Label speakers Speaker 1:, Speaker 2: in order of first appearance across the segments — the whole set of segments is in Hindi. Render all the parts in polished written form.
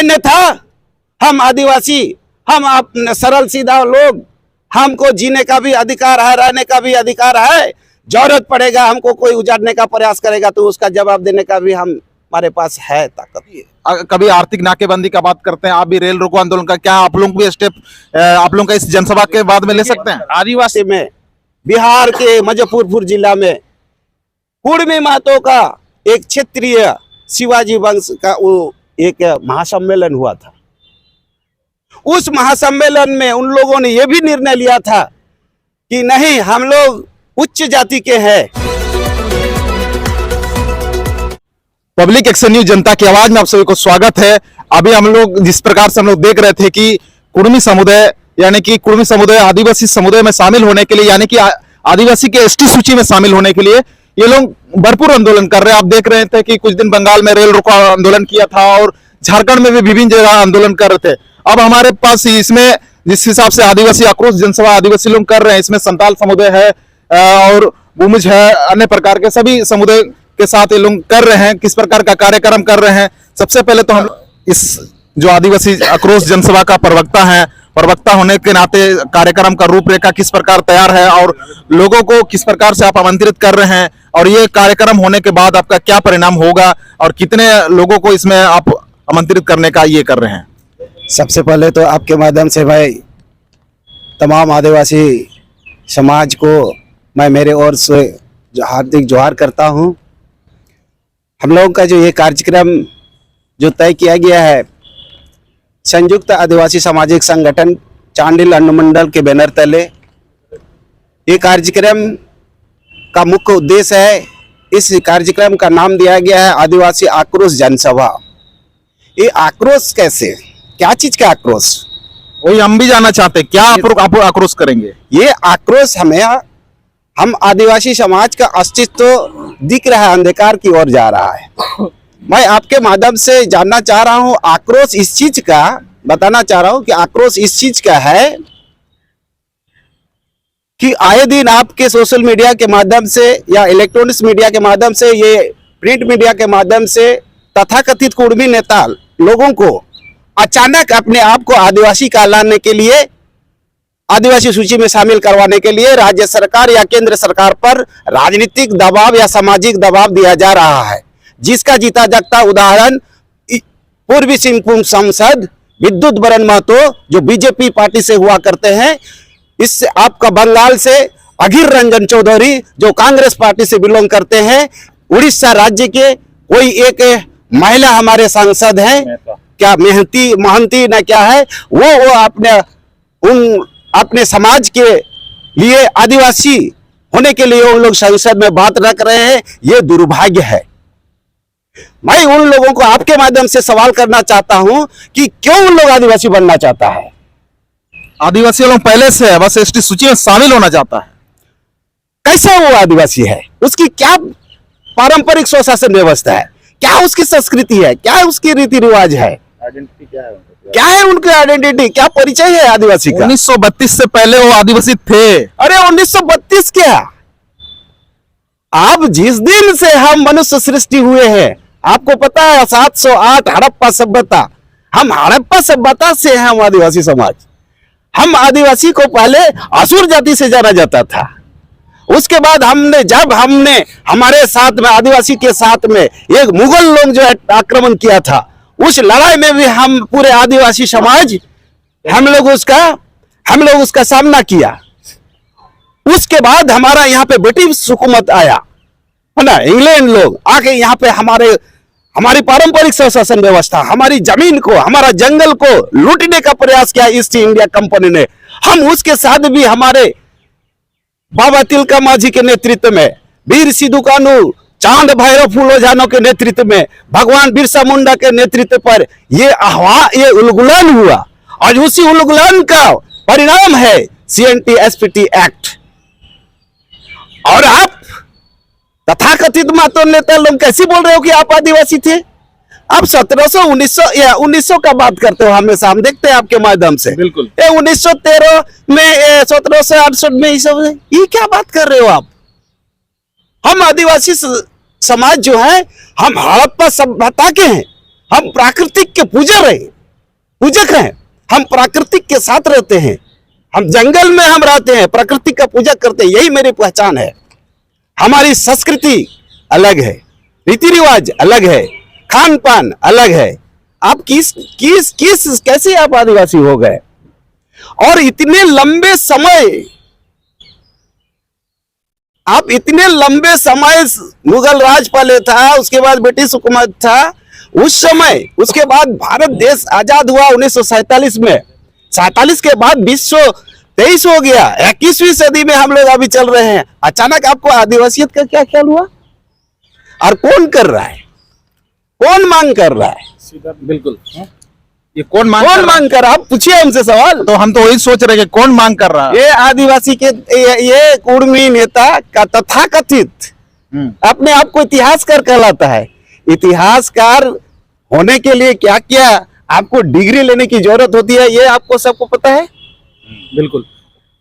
Speaker 1: मान्य था। हम आदिवासी, हम अपने सरल सीधा लोग, हमको जीने का भी अधिकार है, रहने का भी अधिकार है। जरूरत पड़ेगा हमको कोई उजाड़ने का प्रयास करेगा तो उसका जवाब देने का भी हमारे पास है ताकत।
Speaker 2: कभी आर्थिक नाकेबंदी का बात करते हैं, आप भी रेल रोको आंदोलन का, क्या आप लोग भी स्टेप आप लोग का इस जनसभा के बाद में ले सकते हैं?
Speaker 1: आदिवासी में बिहार के मुजफ्फरपुर जिला में कुर्मी महतो का एक क्षेत्रीय शिवाजी वंश का वो एक महासम्मेलन हुआ था। उस महासम्मेलन में उन लोगों ने यह भी निर्णय लिया था कि नहीं, हम लोग उच्च जाति के हैं।
Speaker 2: पब्लिक एक्शन न्यूज जनता की आवाज में आप सभी को स्वागत है। अभी हम लोग जिस प्रकार से हम लोग देख रहे थे कि कुर्मी समुदाय यानी कि कुर्मी समुदाय आदिवासी समुदाय में शामिल होने के लिए यानी कि आदिवासी के एसटी सूची में शामिल होने के लिए ये लोग भरपूर आंदोलन कर रहे हैं। आप देख रहे थे कि कुछ दिन बंगाल में रेल रोको आंदोलन किया था और झारखंड में भी विभिन्न जगह आंदोलन कर रहे थे। अब हमारे पास इसमें जिस हिसाब से आदिवासी आक्रोश जनसभा आदिवासी लोग कर रहे हैं, इसमें संताल समुदाय है और भूमिज है, अन्य प्रकार के सभी समुदाय के साथ ये लोग कर रहे हैं। किस प्रकार का कार्यक्रम कर रहे हैं, सबसे पहले तो हम इस जो आदिवासी आक्रोश जनसभा का प्रवक्ता होने के नाते कार्यक्रम का रूपरेखा किस प्रकार तैयार है और लोगों को किस प्रकार से आप आमंत्रित कर रहे हैं और ये कार्यक्रम होने के बाद आपका क्या परिणाम होगा और कितने लोगों को इसमें आप आमंत्रित करने का ये कर रहे हैं?
Speaker 1: सबसे पहले तो आपके माध्यम से भाई तमाम आदिवासी समाज को मैं मेरे ओर से हार्दिक जोहार करता हूं। हम लोगों का जो ये कार्यक्रम जो तय किया गया है संयुक्त आदिवासी सामाजिक संगठन चांडिल अनुमंडल के बैनर तले, ये कार्यक्रम का मुख्य उद्देश्य है, इस कार्यक्रम का नाम दिया गया है आदिवासी आक्रोश जनसभा। ये आक्रोश कैसे, क्या चीज का आक्रोश,
Speaker 2: वही हम भी जानना चाहते हैं। क्या आप आक्रोश करेंगे?
Speaker 1: ये आक्रोश हम आदिवासी समाज का अस्तित्व दिख रहा है, अंधकार की ओर जा रहा है। मैं आपके माध्यम से जानना चाह रहा हूं, आक्रोश इस चीज का बताना चाह रहा हूं कि आक्रोश इस चीज का है कि आए दिन आपके सोशल मीडिया के माध्यम से या इलेक्ट्रॉनिक्स मीडिया के माध्यम से, ये प्रिंट मीडिया के माध्यम से तथाकथित कुर्मी नेता लोगों को अचानक अपने आप को आदिवासी कहलाने के लिए, आदिवासी सूची में शामिल करवाने के लिए राज्य सरकार या केंद्र सरकार पर राजनीतिक दबाव या सामाजिक दबाव दिया जा रहा है, जिसका जीता जागता उदाहरण पूर्वी सिंहभूम सांसद विद्युत बरन महतो जो बीजेपी पार्टी से हुआ करते हैं, इससे आपका बंगाल से अघिर रंजन चौधरी जो कांग्रेस पार्टी से बिलोंग करते हैं, उड़ीसा राज्य के कोई एक महिला हमारे सांसद हैं, क्या महंती ना क्या है, वो अपने समाज के लिए आदिवासी होने के लिए उन लोग संसद में बात रख रहे हैं। ये दुर्भाग्य है। मैं उन लोगों को आपके माध्यम से सवाल करना चाहता हूं कि क्यों उन लोग आदिवासी बनना चाहता है?
Speaker 2: आदिवासी लोग पहले से है, बस एसटी सूची में शामिल होना चाहता है।
Speaker 1: कैसे वो आदिवासी है? उसकी क्या पारंपरिक स्वशासन व्यवस्था है, क्या उसकी संस्कृति है, क्या उसकी रीति रिवाज है,
Speaker 2: आइडेंटिटी
Speaker 1: क्या है उनकी आइडेंटिटी, क्या परिचय है आदिवासी का?
Speaker 2: 1932 से पहले वो आदिवासी थे।
Speaker 1: अरे 1932 क्या, आप जिस दिन से हम मनुष्य सृष्टि हुए हैं, आपको पता है 708 हड़प्पा सभ्यता, हम हड़प्पा सभ्यता से हैं। हम आदिवासी समाज, हम आदिवासी को पहले असुर जाति से जाना जाता था। उसके बाद जब हमने हमारे साथ में आदिवासी के साथ में एक मुगल लोग जो आक्रमण किया था, उस लड़ाई में भी हम पूरे आदिवासी समाज हम लोग उसका सामना किया। उसके बाद हमारा यहाँ पे ब्रिटिश हुकूमत आया है ना, इंग्लैंड लोग आके यहाँ पे हमारी पारंपरिक स्वशासन व्यवस्था, हमारी जमीन को, हमारा जंगल को लूटने का प्रयास किया ईस्ट इंडिया कंपनी ने। हम उसके साथ भी हमारे बाबा तिलका माझी के नेतृत्व में, वीर सिद्धू कानू, चांद भैरव फूलो जानो के नेतृत्व में, भगवान बिरसा मुंडा के नेतृत्व पर ये उलगुलान हुआ और उसी उलगुलान का परिणाम है CNT SPT एक्ट। और आप तथाकथित महतो नेता लोग कैसे बोल रहे हो कि आप आदिवासी थे? आप 1700 1900 का बात करते हो हमेशा, हम देखते हैं आपके माध्यम से।
Speaker 2: बिल्कुल
Speaker 1: 1913 में 1768 में ये क्या बात कर रहे हो आप? हम आदिवासी समाज जो है, हम हड़प्पा सभ्यता के हैं, हम प्राकृतिक के पुजारी हैं। पूजक हैं। हम प्राकृतिक के साथ रहते हैं, हम जंगल में हम रहते हैं, प्रकृति का पूजा करते हैं, यही मेरी पहचान है। हमारी संस्कृति अलग है, रीति रिवाज अलग है, खान पान अलग है। आप किस किस किस कैसे आप आदिवासी हो गए? और इतने लंबे समय, आप इतने लंबे समय मुगल राज पाले था, उसके बाद ब्रिटिश हुकूमत था उस समय, उसके बाद भारत देश आजाद हुआ 1947 में। 47 के बाद 2023 हो गया, 21वीं सदी में हम लोग अभी चल रहे हैं। अचानक आपको आदिवासियत का क्या ख्याल हुआ? और कौन कर रहा है? कौन मांग कर रहा है?
Speaker 2: बिल्कुल, ये कौन मांग
Speaker 1: कर रहा है? आप पूछिए हमसे सवाल।
Speaker 2: तो हम तो वही सोच रहे हैं कि कौन मांग कर रहा है?
Speaker 1: ये आदिवासी के ये कुर्मी नेता का तथाकथित अपने आप को इतिहासकार कहलाता है। इतिहासकार होने के लिए क्या क्या आपको डिग्री लेने की जरूरत होती है, ये आपको सबको पता है।
Speaker 2: बिल्कुल,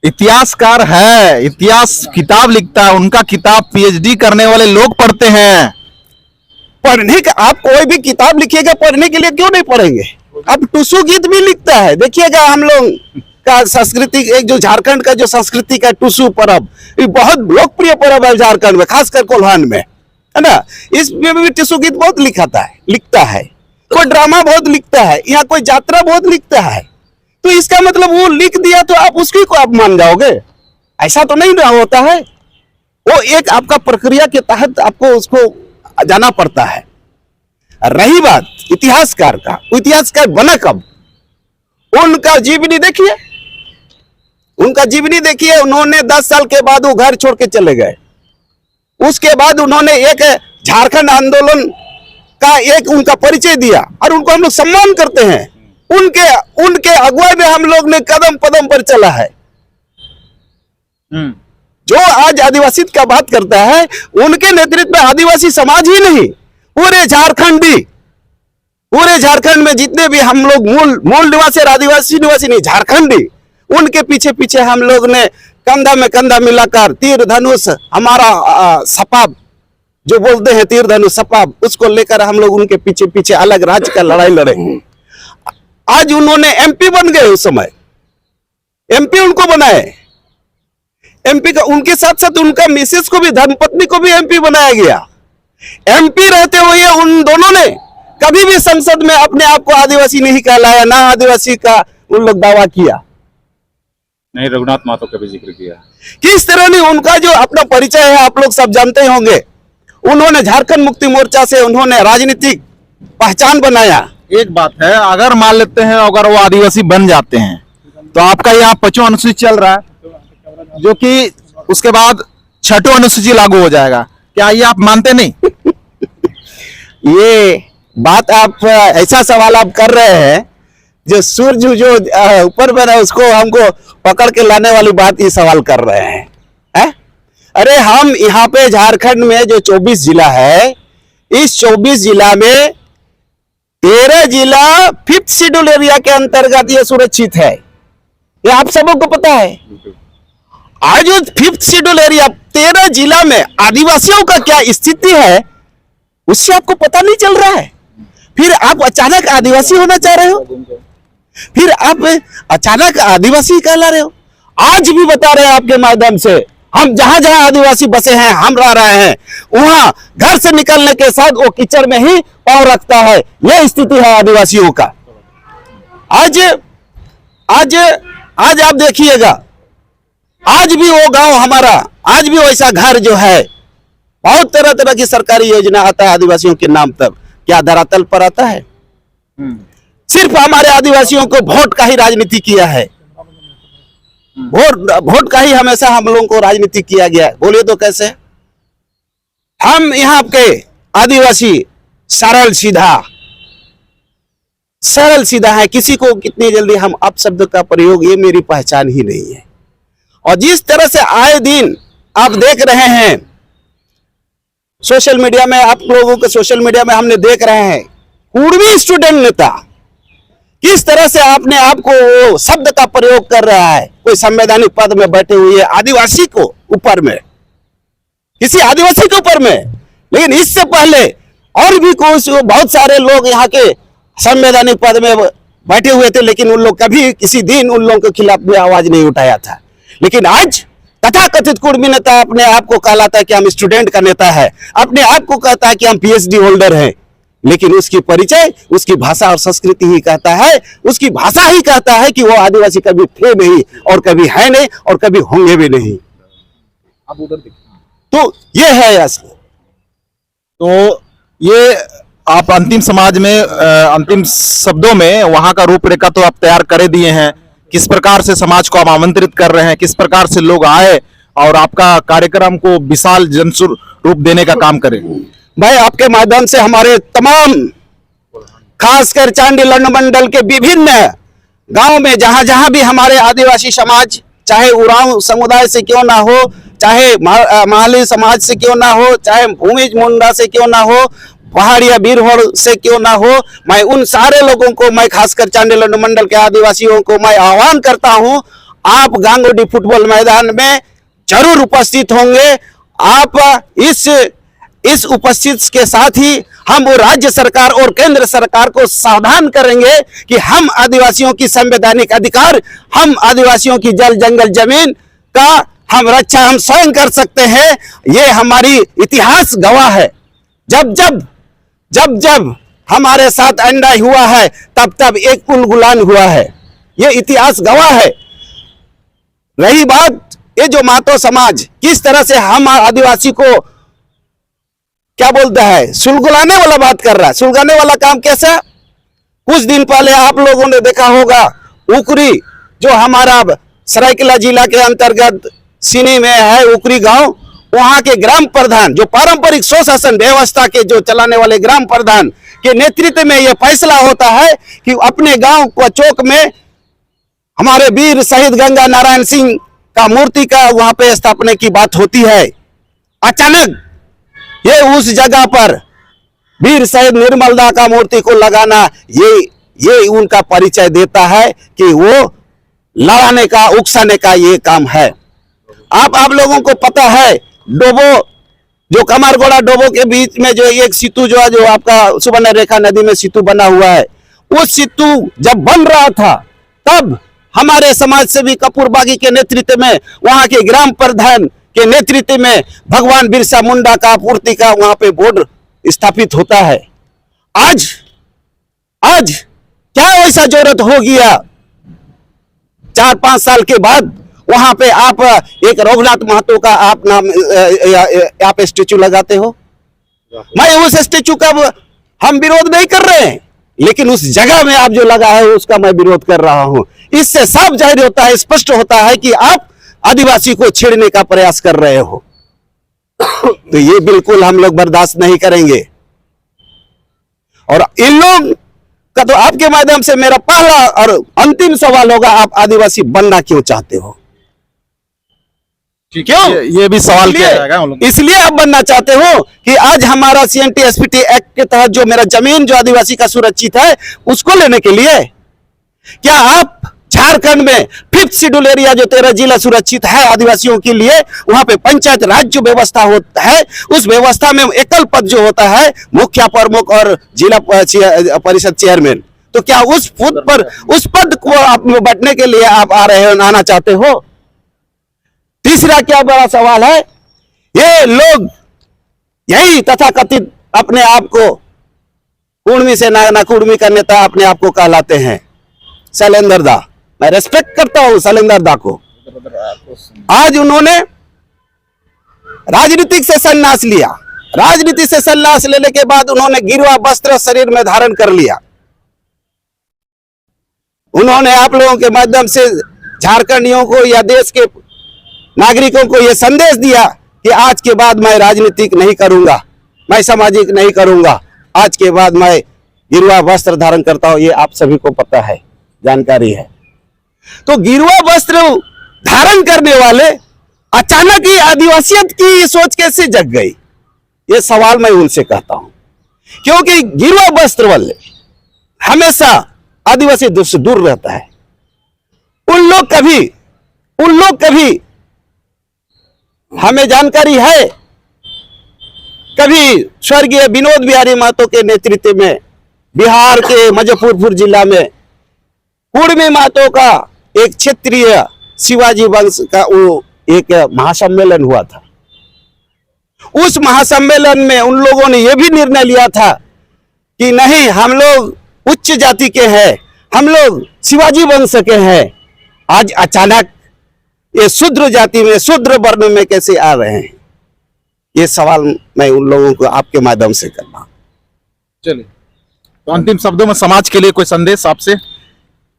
Speaker 2: इतिहासकार है, इतिहास किताब लिखता है, उनका किताब पीएचडी करने वाले लोग पढ़ते हैं।
Speaker 1: पढ़ने का, आप कोई भी किताब लिखिएगा पढ़ने के लिए क्यों नहीं पढ़ेंगे? अब टुसु गीत भी लिखता है, देखिएगा हम लोग का संस्कृति, एक जो झारखंड का जो संस्कृति का टुसु पर्व, ये बहुत लोकप्रिय पर्व है झारखंड में, खासकर कोल्हान में, है ना। इसमें भी टुसु गीत बहुत लिखता है। कोई ड्रामा बहुत लिखता है, यहाँ कोई यात्रा बहुत लिखता है। तो इसका मतलब वो लिख दिया तो आप उसकी को आप मान जाओगे? ऐसा तो नहीं होता है। वो एक आपका प्रक्रिया के तहत आपको उसको जाना पड़ता है। रही बात इतिहासकार का, इतिहासकार बना कब? उनका जीवनी देखिए, उन्होंने 10 साल के बाद वो घर छोड़ के चले गए। उसके बाद उन्होंने एक झारखंड आंदोलन का एक उनका परिचय दिया और उनको हम लोग सम्मान करते हैं। उनके अगुवाई में हम लोग ने कदम कदम पर चला है। जो आज आदिवासी का बात करता है, उनके नेतृत्व में आदिवासी समाज ही नहीं, पूरे झारखंड में जितने भी हम लोग मूल निवासी और आदिवासी निवासी नहीं, झारखंडी, उनके पीछे पीछे हम लोग ने कंधा में कंधा मिलाकर तीर धनुष, हमारा सपा जो बोलते हैं तीर धनुष सपा, उसको लेकर हम लोग उनके पीछे पीछे अलग राज्य का लड़ाई लड़े। आज उन्होंने एमपी बन गए, उस समय एमपी उनको बनाए। एमपी का उनके साथ साथ उनका मिसेस को भी, धर्मपत्नी को भी एमपी बनाया गया। एमपी रहते हुए उन दोनों ने कभी भी संसद में अपने आप को आदिवासी नहीं कहलाया, ना आदिवासी का उन लोग दावा किया।
Speaker 2: नहीं, रघुनाथ महतो का भी जिक्र किया।
Speaker 1: किस तरह ने उनका जो अपना परिचय है आप लोग सब जानते होंगे। उन्होंने झारखंड मुक्ति मोर्चा से उन्होंने राजनीतिक पहचान बनाया।
Speaker 2: एक बात है, अगर मान लेते हैं अगर वो आदिवासी बन जाते हैं तो आपका यहाँ 5वां अनुसूची चल रहा है, जो कि उसके बाद 6वां अनुसूची लागू हो जाएगा। क्या ये आप मानते नहीं?
Speaker 1: ये बात आप ऐसा सवाल आप कर रहे हैं, जो सूरज जो ऊपर में है उसको हमको पकड़ के लाने वाली बात ये सवाल कर रहे हैं, है? अरे हम यहाँ पे झारखंड में जो 24 जिला है, इस 24 जिला में 13 जिला 5th शेड्यूल एरिया के अंतर्गत ये सुरक्षित है। ये आप सबों को पता है। आज 5th शेड्यूल एरिया 13 जिला में आदिवासियों का क्या स्थिति है, उससे आपको पता नहीं चल रहा है। फिर आप अचानक आदिवासी होना चाह रहे हो, फिर आप अचानक आदिवासी कहला रहे हो। आज भी बता रहे हैं आपके माध्यम से, हम जहां जहां आदिवासी बसे हैं, हम रह रहे हैं, वहां घर से निकलने के साथ वो कीचड़ में ही पांव रखता है। यह स्थिति है आदिवासियों का। आज आप देखिएगा, आज भी वो गांव हमारा, आज भी वैसा घर जो है, बहुत तरह तरह की सरकारी योजना आता है आदिवासियों के नाम तक, क्या धरातल पर आता है? सिर्फ हमारे आदिवासियों को वोट का ही राजनीति किया है। वोट का ही हमेशा हम लोगों को राजनीति किया गया है। बोलिए तो कैसे? हम यहाँ के आदिवासी सरल सीधा है। किसी को कितनी जल्दी हम आप शब्द का प्रयोग, ये मेरी पहचान ही नहीं है। और जिस तरह से आए दिन आप देख रहे हैं सोशल मीडिया में, आप लोगों के सोशल मीडिया में हमने देख रहे हैं, कुर्मी स्टूडेंट नेता किस तरह से आपने आपको वो शब्द का प्रयोग कर रहा है। कोई संवैधानिक पद में बैठे हुए आदिवासी को ऊपर में, किसी आदिवासी के ऊपर में, लेकिन इससे पहले और भी कुछ बहुत सारे लोग यहाँ के संवैधानिक पद में बैठे हुए थे, लेकिन उन लोग कभी किसी दिन उन लोगों के खिलाफ भी आवाज नहीं उठाया था। लेकिन आज तथाकथित कुर्मी नेता अपने आप को कहलाता है कि हम स्टूडेंट का नेता है, अपने आप को कहता है कि हम पीएचडी होल्डर हैं, लेकिन उसकी परिचय उसकी भाषा और संस्कृति ही कहता है, उसकी भाषा ही कहता है कि वो आदिवासी कभी थे नहीं और कभी है नहीं और कभी होंगे भी नहीं।
Speaker 2: अब उधर देखिए।
Speaker 1: तो ये है असली।
Speaker 2: तो ये आप अंतिम समाज में अंतिम शब्दों में वहां का रूपरेखा तो आप तैयार कर दिए हैं, किस प्रकार से समाज को आप आमंत्रित कर रहे हैं, किस प्रकार से लोग आए और आपका कार्यक्रम को विशाल जनसुर रूप देने का काम करें।
Speaker 1: भाई आपके माध्यम से हमारे तमाम खासकर चांडी मंडल के विभिन्न गांव में जहां जहां भी हमारे आदिवासी समाज, चाहे उरांव समुदाय से क्यों ना हो, चाहे माली समाज से क्यों ना हो, चाहे भूमिज मुंडा से क्यों ना हो, पहाड़िया बीरहोर से क्यों ना हो, मैं उन सारे लोगों को, मैं खासकर चांडी मंडल के आदिवासियों को मैं आह्वान करता हूं, आप गांगोडी फुटबॉल मैदान में जरूर उपस्थित होंगे। आप इस उपस्थित के साथ ही हम वो राज्य सरकार और केंद्र सरकार को सावधान करेंगे कि हम आदिवासियों की संवैधानिक अधिकार, हम आदिवासियों की जल जंगल जमीन का हम रक्षा हम स्वयं कर सकते हैं। ये हमारी इतिहास गवाह है। जब जब हमारे साथ अन्याय हुआ है तब तब एक उलगुलान हुआ है, ये इतिहास गवाह है। रही बात ये जो मातो समाज किस तरह से हम आदिवासी को क्या बोलता है, सुलगुलाने वाला बात कर रहा है। सुलगाने वाला काम कैसा? कुछ दिन पहले आप लोगों ने देखा होगा उकरी, जो हमारा सरायकेला जिला के अंतर्गत सीनी में है उकरी गांव, वहां के ग्राम प्रधान जो पारंपरिक स्वशासन व्यवस्था के जो चलाने वाले ग्राम प्रधान के नेतृत्व में यह फैसला होता है कि अपने गांव को चौक में हमारे वीर शहीद गंगा नारायण सिंह का मूर्ति का वहां पे स्थापना की बात होती है। अचानक ये उस जगह पर वीर शहीद निर्मलदा का मूर्ति को लगाना, ये उनका परिचय देता है कि वो लड़ाने का, उकसाने का ये काम है। आप लोगों को पता है डोबो, जो कमरगोड़ा डोबो के बीच में जो एक सेतु जो आपका सुवर्ण रेखा नदी में सेतु बना हुआ है, उस सेतु जब बन रहा था तब हमारे समाज सेवी कपूर बागी के नेतृत्व में, वहां के ग्राम प्रधान के नेतृत्व में भगवान बिरसा मुंडा का मूर्ति का वहां पे बोर्ड स्थापित होता है। आज क्या ऐसा जरूरत हो गया 4-5 साल के बाद वहां पे आप एक रघुनाथ महतो का आप नाम आप स्टेचू लगाते हो? मैं उस स्टेचू का हम विरोध नहीं कर रहे हैं, लेकिन उस जगह में आप जो लगा है उसका मैं विरोध कर रहा हूं। इससे साफ जाहिर होता है, स्पष्ट होता है कि आप आदिवासी को छेड़ने का प्रयास कर रहे हो। तो ये बिल्कुल हम लोग बर्दाश्त नहीं करेंगे। और इन लोग का तो आपके माध्यम से मेरा पहला और अंतिम सवाल होगा, आप आदिवासी बनना क्यों चाहते हो? क्यों?
Speaker 2: ये भी सवाल किया जाएगा उन लोगों को।
Speaker 1: इसलिए आप बनना चाहते हो कि आज हमारा CNT SPT एक्ट के तहत जो मेरा जमीन जो आदिवासी का सुरक्षित है उसको लेने के लिए। क्या आप झारखंड में 5th शेड्यूल एरिया जो 13 जिला सुरक्षित है आदिवासियों के लिए, वहां पे पंचायत राज जो व्यवस्था होता है, उस व्यवस्था में एकल पद जो होता है मुखिया प्रमुख और जिला परिषद चेयरमैन, तो क्या उस पद को आप बैठने के लिए आप आना चाहते हो? तीसरा क्या बड़ा सवाल है, ये लोग यही तथाकथित अपने आप को कुर्मी से ना कुर्मी का नेता अपने आप को कहलाते हैं। शैलेंद्र दा, मैं रेस्पेक्ट करता हूं शैलेंद्र दा को। आज उन्होंने राजनीतिक से संन्यास लिया। राजनीति से संन्यास लेने के बाद उन्होंने गिरवा वस्त्र शरीर में धारण कर लिया। उन्होंने आप लोगों के माध्यम से झारखंडियों को या देश के नागरिकों को यह संदेश दिया कि आज के बाद मैं राजनीतिक नहीं करूंगा, मैं सामाजिक नहीं करूंगा, आज के बाद मैं गिरवा वस्त्र धारण करता हूं। ये आप सभी को पता है, जानकारी है। तो गिरवा वस्त्र धारण करने वाले अचानक ही आदिवासियत की सोच कैसे जग गई, ये सवाल मैं उनसे कहता हूं। क्योंकि गिरवा वस्त्र वाले हमेशा आदिवासी से दूर रहता है। उन लोग कभी हमें जानकारी है, कभी स्वर्गीय विनोद बिहारी महतो के नेतृत्व में बिहार के मुजफ्फरपुर जिला में कुर्मी महतो का एक क्षेत्रीय शिवाजी वंश का वो एक महासम्मेलन हुआ था। उस महासम्मेलन में उन लोगों ने यह भी निर्णय लिया था कि नहीं, हम लोग उच्च जाति के हैं, हम लोग शिवाजी वंश के हैं। आज अचानक ये शूद्र जाति में, शूद्र वर्ण में कैसे आ रहे हैं? ये सवाल मैं उन लोगों को आपके माध्यम से करना।
Speaker 2: चलिए, तो अंतिम शब्दों में समाज के लिए कोई संदेश आपसे?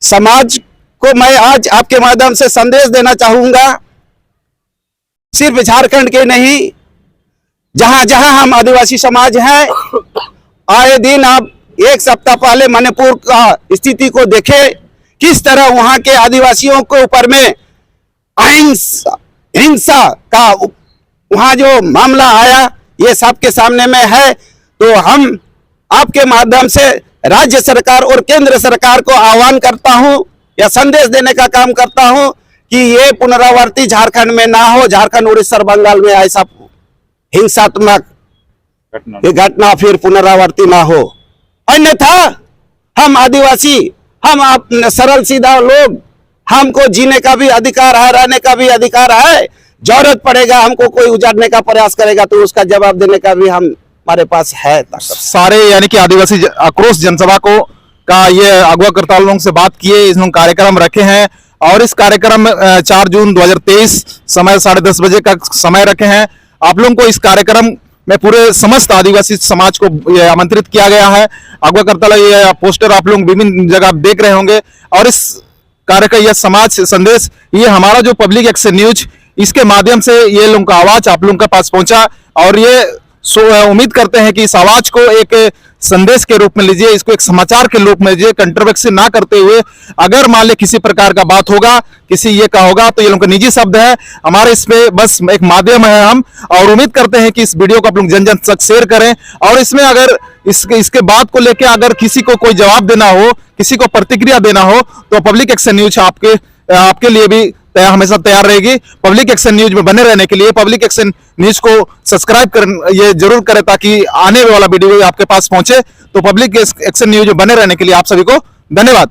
Speaker 1: समाज को मैं आज आपके माध्यम से संदेश देना चाहूंगा, सिर्फ झारखंड के नहीं, जहां जहां हम आदिवासी समाज हैं, आए दिन आप एक सप्ताह पहले मणिपुर का स्थिति को देखे, किस तरह वहां के आदिवासियों के ऊपर में हिंसा का वहां जो मामला आया, ये सबके सामने में है। तो हम आपके माध्यम से राज्य सरकार और केंद्र सरकार को आह्वान करता हूं या संदेश देने का काम करता हूं कि ये पुनरावृत्ति झारखंड में ना हो, झारखंड, उड़ीसा और बंगाल में ऐसा हिंसात्मक घटना फिर पुनरावृत्ति ना हो। अन्यथा हम आदिवासी, हम आप सरल सीधा लोग, हमको जीने का भी अधिकार है, रहने का भी अधिकार है। जरूरत पड़ेगा, हमको कोई उजाड़ने का प्रयास करेगा तो उसका जवाब देने का भी हमारे पास है।
Speaker 2: सारे यानी कि आदिवासी आक्रोश जनसभा को का ये अगवाकर्ता लोगों से बात किए, इस लोग कार्यक्रम रखे हैं और इस कार्यक्रम में 4 जून 2023 समय 10:30 बजे का समय रखे हैं। आप लोगों को इस कार्यक्रम में पूरे समस्त आदिवासी समाज को ये आमंत्रित किया गया है। अगवाकर्ता ये पोस्टर आप लोग विभिन्न जगह देख रहे होंगे और इस कार्य का यह समाज संदेश, ये हमारा जो पब्लिक एक्शन न्यूज, इसके माध्यम से ये लोगों का आवाज आप लोगों के पास पहुंचा और ये उम्मीद करते हैं कि इस आवाज को एक संदेश के रूप में लीजिए, इसको एक समाचार के रूप में लीजिए, कंट्रोवर्सी ना करते हुए। अगर मान ले किसी प्रकार का बात होगा, किसी ये का होगा, तो ये लोग का निजी शब्द है, हमारे इसमें बस एक माध्यम है हम, और उम्मीद करते हैं कि इस वीडियो को आप लोग जन जन तक शेयर करें। और इसमें अगर इसके बात को लेकर अगर किसी को कोई जवाब देना हो, किसी को प्रतिक्रिया देना हो, तो पब्लिक एक्शन न्यूज आपके लिए भी हमेशा तैयार रहेगी। पब्लिक एक्शन न्यूज में बने रहने के लिए पब्लिक एक्शन न्यूज को सब्सक्राइब कर ये जरूर करें ताकि आने वाला वीडियो आपके पास पहुंचे। तो पब्लिक एक्शन न्यूज में बने रहने के लिए आप सभी को धन्यवाद।